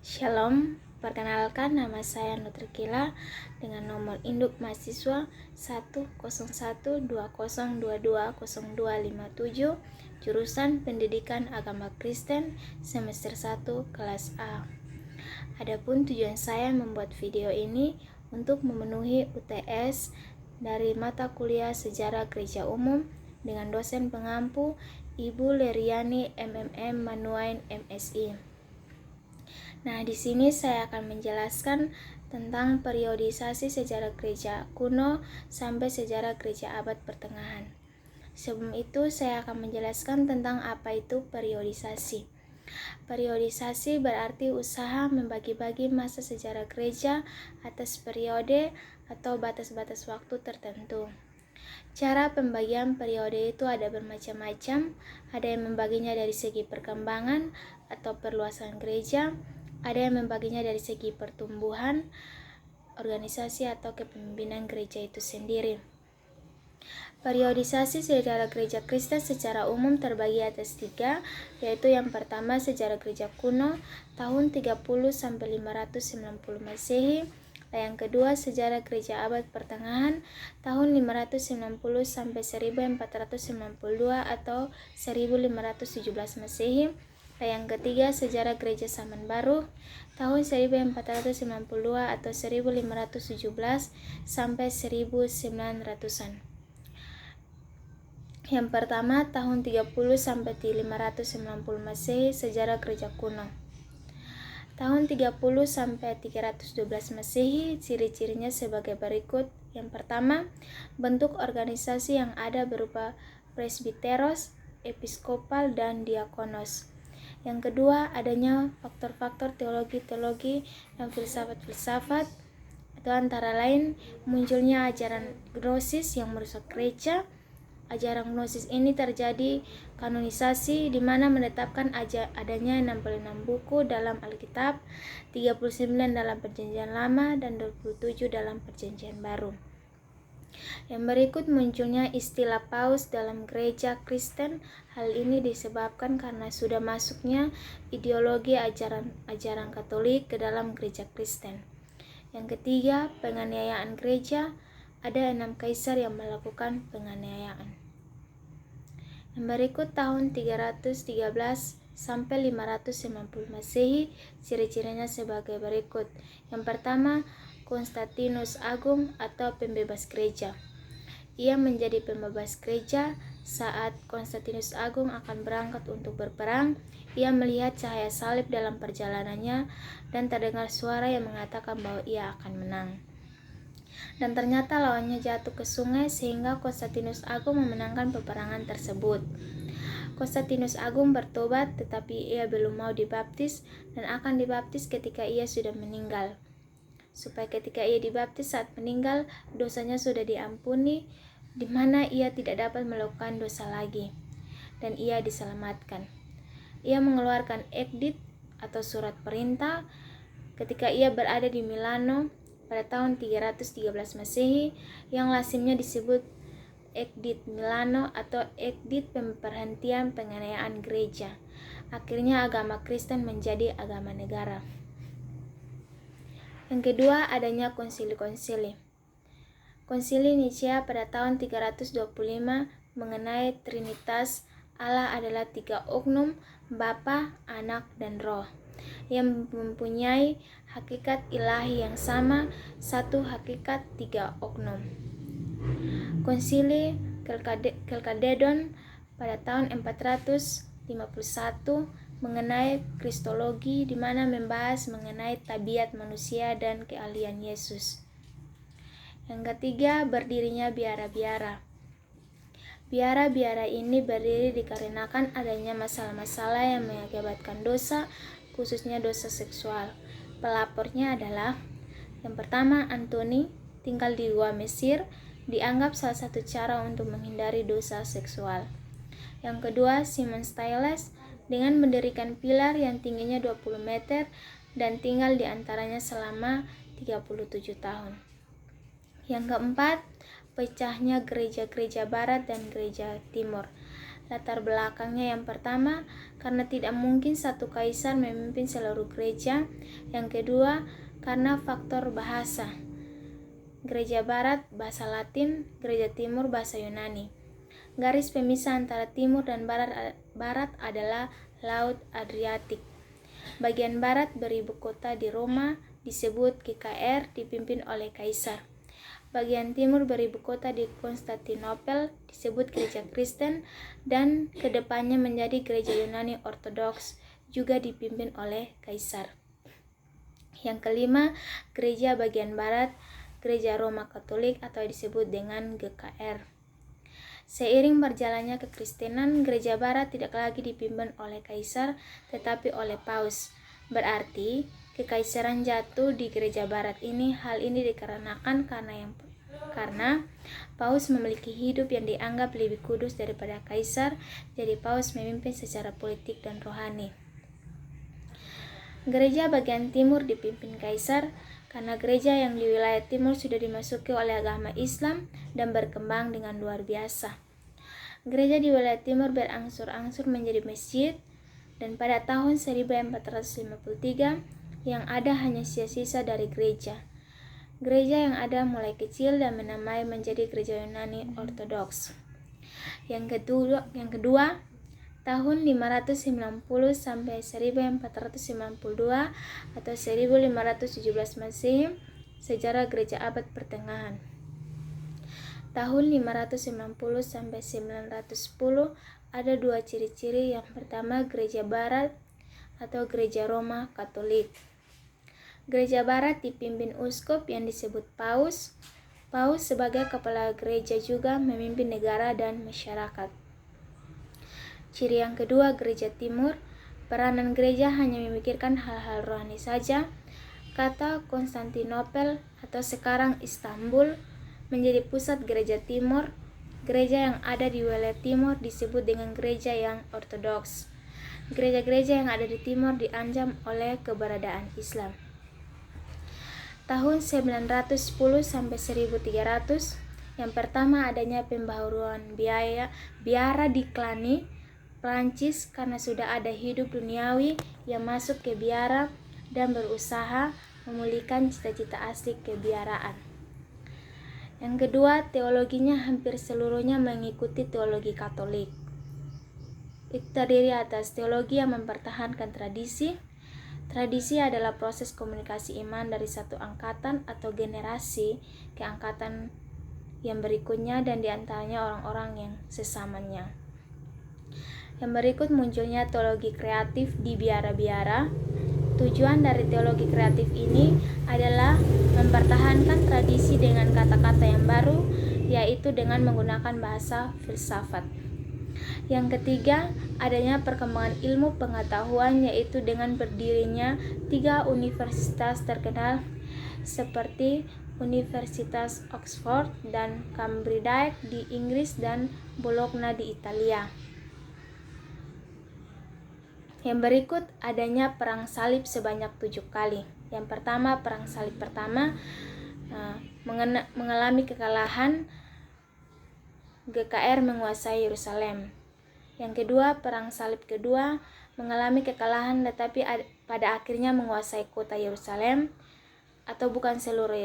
Shalom, perkenalkan nama saya Nutrikila dengan nomor induk mahasiswa 10120220257, jurusan Pendidikan Agama Kristen semester 1 kelas A. Adapun tujuan saya membuat video ini untuk memenuhi UTS dari mata kuliah Sejarah Gereja Umum dengan dosen pengampu Ibu Leriani MMM Manuain MSI. Nah, di sini saya akan menjelaskan tentang periodisasi sejarah gereja kuno sampai sejarah gereja abad pertengahan. Sebelum itu, saya akan menjelaskan tentang apa itu periodisasi. Periodisasi berarti usaha membagi-bagi masa sejarah gereja atas periode atau batas-batas waktu tertentu. Cara pembagian periode itu ada bermacam-macam. Ada yang membaginya dari segi perkembangan atau perluasan gereja, ada yang membaginya dari segi pertumbuhan, organisasi atau kepemimpinan gereja itu sendiri. Periodisasi sejarah gereja Kristen secara umum terbagi atas 3, yaitu yang pertama sejarah gereja kuno tahun 30 sampai 590 Masehi. Yang kedua sejarah gereja abad pertengahan tahun 590 sampai 1492 atau 1517 Masehi. Yang ketiga sejarah gereja zaman baru tahun 1492 atau 1517 sampai 1900-an. Yang pertama tahun 30 sampai 590 Masehi sejarah gereja kuno. Tahun 30 sampai 312 Masehi ciri-cirinya sebagai berikut. Yang pertama, bentuk organisasi yang ada berupa presbiteros, episkopal, dan diakonos. Yang kedua, adanya faktor-faktor teologi dan filsafat-filsafat. Itu antara lain munculnya ajaran gnosis yang merusak gereja. Ajaran gnosis ini terjadi kanonisasi di mana menetapkan adanya 66 buku dalam Alkitab, 39 dalam Perjanjian Lama dan 27 dalam Perjanjian Baru. Yang berikut munculnya istilah paus dalam gereja Kristen. Hal ini disebabkan karena sudah masuknya ideologi ajaran Katolik ke dalam gereja Kristen. Yang ketiga, penganiayaan gereja. Ada 6 kaisar yang melakukan penganiayaan. Yang berikut tahun 313 sampai 590 Masehi, ciri-cirinya sebagai berikut. Yang pertama, Konstantinus Agung atau pembebas gereja. Ia menjadi pembebas gereja saat Konstantinus Agung akan berangkat untuk berperang. Ia melihat cahaya salib dalam perjalanannya dan terdengar suara yang mengatakan bahwa ia akan menang. Dan ternyata lawannya jatuh ke sungai sehingga Konstantinus Agung memenangkan peperangan tersebut. Konstantinus Agung bertobat tetapi ia belum mau dibaptis dan akan dibaptis ketika ia sudah meninggal. Supaya ketika ia dibaptis saat meninggal, dosanya sudah diampuni, di mana ia tidak dapat melakukan dosa lagi, dan ia diselamatkan. Ia mengeluarkan edikt atau surat perintah ketika ia berada di Milano pada tahun 313 Masehi, yang lazimnya disebut edikt Milano atau edikt pemberhentian penganiayaan gereja. Akhirnya agama Kristen menjadi agama negara. Yang kedua, adanya konsili-konsili. Konsili Nicea pada tahun 325 mengenai Trinitas Allah adalah 3 oknum, Bapa, Anak, dan Roh, yang mempunyai hakikat ilahi yang sama, satu hakikat 3 oknum. Konsili Chalcedon pada tahun 451 mengenai kristologi, di mana membahas mengenai tabiat manusia dan keahlian Yesus. Yang ketiga, berdirinya biara-biara. Biara-biara ini berdiri dikarenakan adanya masalah-masalah yang mengakibatkan dosa, khususnya dosa seksual. Pelapornya adalah yang pertama, Antoni, tinggal di Gua Mesir, dianggap salah satu cara untuk menghindari dosa seksual. Yang kedua, Simon Styles, dengan mendirikan pilar yang tingginya 20 meter dan tinggal di antaranya selama 37 tahun. Yang keempat, pecahnya gereja-gereja barat dan gereja timur. Latar belakangnya yang pertama, karena tidak mungkin satu kaisar memimpin seluruh gereja. Yang kedua, karena faktor bahasa. Gereja Barat bahasa Latin, Gereja Timur bahasa Yunani. Garis pemisah antara timur dan barat adalah Laut Adriatik. Bagian barat beribu kota di Roma, disebut GKR, dipimpin oleh kaisar. Bagian timur beribu kota di Konstantinopel, disebut Gereja Kristen, dan kedepannya menjadi Gereja Yunani Ortodoks, juga dipimpin oleh kaisar. Yang kelima, gereja bagian barat, Gereja Roma Katolik atau disebut dengan GKR. Seiring berjalannya kekristenan, gereja barat tidak lagi dipimpin oleh kaisar, tetapi oleh paus. Berarti, kekaisaran jatuh di gereja barat ini. Hal ini dikarenakan karena paus memiliki hidup yang dianggap lebih kudus daripada kaisar, jadi paus memimpin secara politik dan rohani. Gereja bagian timur dipimpin kaisar, karena gereja yang di wilayah timur sudah dimasuki oleh agama Islam dan berkembang dengan luar biasa. Gereja di wilayah timur berangsur-angsur menjadi masjid, dan pada tahun 1453 yang ada hanya sisa-sisa dari gereja. Gereja yang ada mulai kecil dan menamai menjadi Gereja Yunani Ortodoks. Yang kedua, tahun 590 sampai 1492 atau 1517 Masehi, sejarah gereja abad pertengahan. Tahun 590 sampai 910 ada dua ciri-ciri. Yang pertama, gereja barat atau gereja Roma Katolik. Gereja barat dipimpin uskup yang disebut paus. Paus sebagai kepala gereja juga memimpin negara dan masyarakat. Ciri yang kedua, gereja timur. Peranan gereja hanya memikirkan hal-hal rohani saja. Kata Konstantinopel atau sekarang Istanbul menjadi pusat gereja timur. Gereja yang ada di wilayah timur disebut dengan gereja yang ortodoks. Gereja-gereja yang ada di timur diancam oleh keberadaan Islam. Tahun 910 sampai 1300, yang pertama adanya pembaharuan biara di Cluny, Prancis, karena sudah ada hidup duniawi yang masuk ke biara dan berusaha memulihkan cita-cita asli kebiaraan. Yang kedua, teologinya hampir seluruhnya mengikuti teologi Katolik. Itu terdiri atas teologi yang mempertahankan tradisi. Tradisi adalah proses komunikasi iman dari satu angkatan atau generasi ke angkatan yang berikutnya dan diantaranya orang-orang yang sesamanya. Yang berikut munculnya teologi kreatif di biara-biara. Tujuan dari teologi kreatif ini adalah mempertahankan tradisi dengan kata-kata yang baru, yaitu dengan menggunakan bahasa filsafat. Yang ketiga, adanya perkembangan ilmu pengetahuan, yaitu dengan berdirinya 3 universitas terkenal seperti Universitas Oxford dan Cambridge di Inggris dan Bologna di Italia. Yang berikut adanya perang salib sebanyak 7 kali. Yang pertama, perang salib pertama mengalami kekalahan, GKR menguasai Yerusalem. Yang kedua, perang salib kedua mengalami kekalahan tetapi pada akhirnya menguasai kota Yerusalem, atau bukan seluruh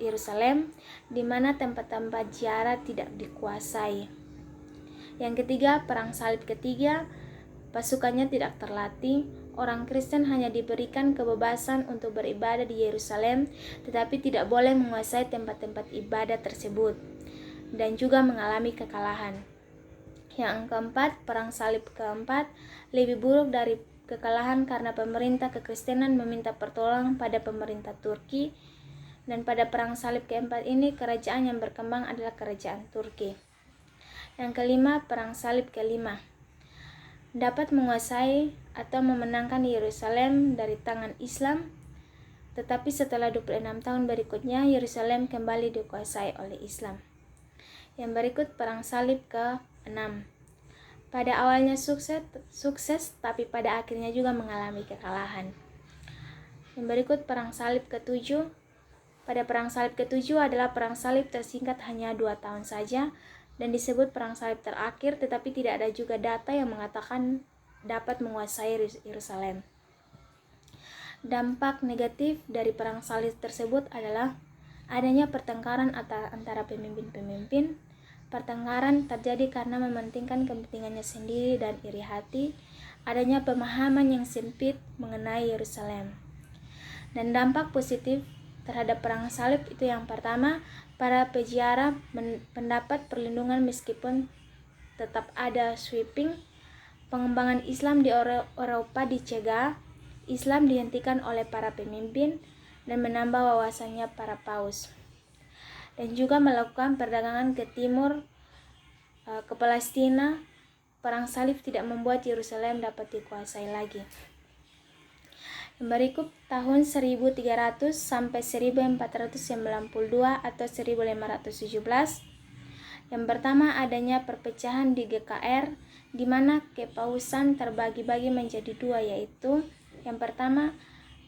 Yerusalem, di mana tempat-tempat ziarah tidak dikuasai. Yang ketiga, perang salib ketiga, pasukannya tidak terlatih. Orang Kristen hanya diberikan kebebasan untuk beribadah di Yerusalem, tetapi tidak boleh menguasai tempat-tempat ibadah tersebut, dan juga mengalami kekalahan. Yang keempat, perang salib keempat lebih buruk dari kekalahan karena pemerintah kekristenan meminta pertolongan pada pemerintah Turki, dan pada perang salib keempat ini kerajaan yang berkembang adalah kerajaan Turki. Yang kelima, perang salib kelima dapat menguasai atau memenangkan Yerusalem dari tangan Islam, tetapi setelah 26 tahun berikutnya Yerusalem kembali dikuasai oleh Islam. Yang berikut perang salib ke-6. Pada awalnya sukses, tapi pada akhirnya juga mengalami kekalahan. Yang berikut perang salib ke-7. Pada perang salib ke-7 adalah perang salib tersingkat hanya 2 tahun saja. dan disebut perang salib terakhir, tetapi tidak ada juga data yang mengatakan dapat menguasai Yerusalem. Dampak negatif dari perang salib tersebut adalah adanya pertengkaran antara pemimpin-pemimpin. Pertengkaran terjadi karena mementingkan kepentingannya sendiri dan iri hati, adanya pemahaman yang sempit mengenai Yerusalem. Dan dampak positif terhadap perang salib itu yang pertama, para peziarah mendapat perlindungan meskipun tetap ada sweeping. Pengembangan Islam di Eropa dicegah, Islam dihentikan oleh para pemimpin dan menambah wawasannya para paus. Dan juga melakukan perdagangan ke timur, ke Palestina. Perang salib tidak membuat Yerusalem dapat dikuasai lagi. Yang berikut tahun 1300 sampai 1492 atau 1517. Yang pertama, adanya perpecahan di GKR, di mana kepausan terbagi-bagi menjadi dua, yaitu yang pertama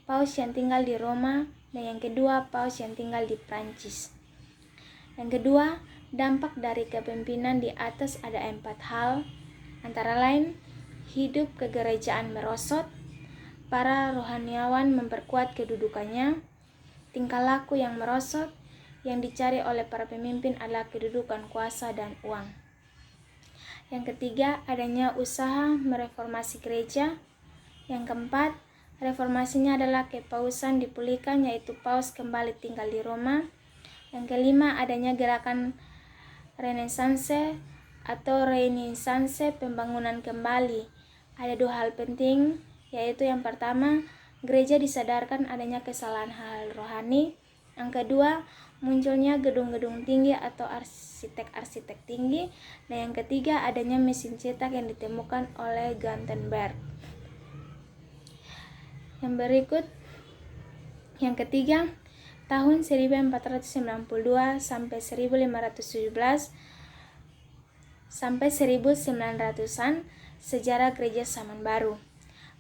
paus yang tinggal di Roma dan yang kedua paus yang tinggal di Prancis. Yang kedua, dampak dari kepemimpinan di atas ada 4 hal, antara lain hidup kegerejaan merosot, para rohaniawan memperkuat kedudukannya, tingkah laku yang merosot, yang dicari oleh para pemimpin adalah kedudukan kuasa dan uang. Yang ketiga, adanya usaha mereformasi gereja. Yang keempat, reformasinya adalah kepausan dipulihkan, yaitu paus kembali tinggal di Roma. Yang kelima, adanya gerakan Renaissance atau Renaissance, pembangunan kembali. Ada 2 hal penting, yaitu yang pertama, gereja disadarkan adanya kesalahan hal rohani. Yang kedua, munculnya gedung-gedung tinggi atau arsitek-arsitek tinggi. Dan yang ketiga, adanya mesin cetak yang ditemukan oleh Gutenberg. Yang berikut, yang ketiga, tahun 1492 sampai 1517 sampai 1900-an, sejarah gereja zaman baru.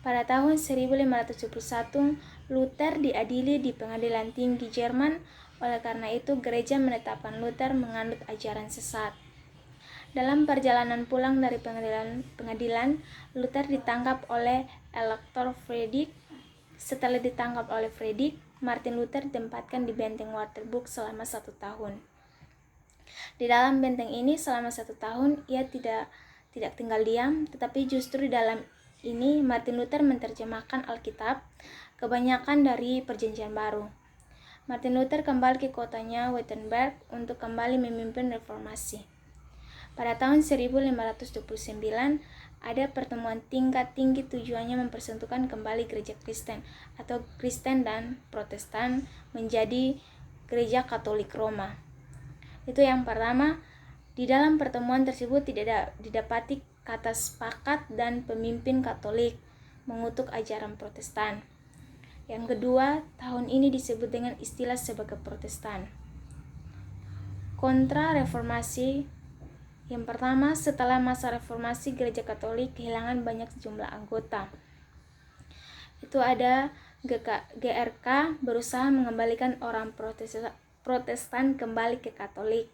Pada tahun 1571, Luther diadili di pengadilan tinggi Jerman. Oleh karena itu, gereja menetapkan Luther menganut ajaran sesat. Dalam perjalanan pulang dari pengadilan, Luther ditangkap oleh Elektor Friedrich. Setelah ditangkap oleh Friedrich, Martin Luther ditempatkan di benteng Wartburg selama 1 tahun. Di dalam benteng ini selama 1 tahun, ia tidak tinggal diam, tetapi justru di dalam ini Martin Luther menerjemahkan Alkitab, kebanyakan dari Perjanjian Baru. Martin Luther kembali ke kotanya Wittenberg untuk kembali memimpin reformasi. Pada tahun 1529, ada pertemuan tingkat tinggi, tujuannya mempersatukan kembali gereja Kristen atau Kristen dan Protestan menjadi gereja Katolik Roma. Itu yang pertama. Di dalam pertemuan tersebut tidak didapati kata sepakat dan pemimpin Katolik mengutuk ajaran Protestan. Yang kedua, tahun ini disebut dengan istilah sebagai Protestan. Kontra reformasi. Yang pertama, setelah masa reformasi, gereja Katolik kehilangan banyak jumlah anggota. Itu ada GRK berusaha mengembalikan orang Protestan kembali ke Katolik.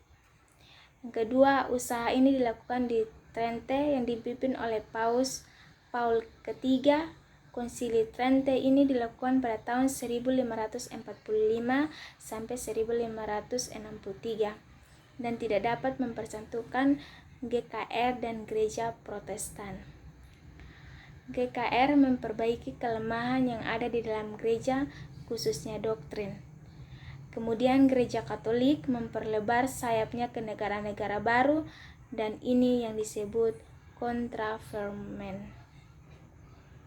Yang kedua, usaha ini dilakukan di Trente yang dipimpin oleh Paus Paul ketiga. Konsili Trente ini dilakukan pada tahun 1545 sampai 1563 dan tidak dapat mempersatukan GKR dan gereja Protestan. GKR memperbaiki kelemahan yang ada di dalam gereja, khususnya doktrin. Kemudian gereja Katolik memperlebar sayapnya ke negara-negara baru, dan ini yang disebut kontrafermen.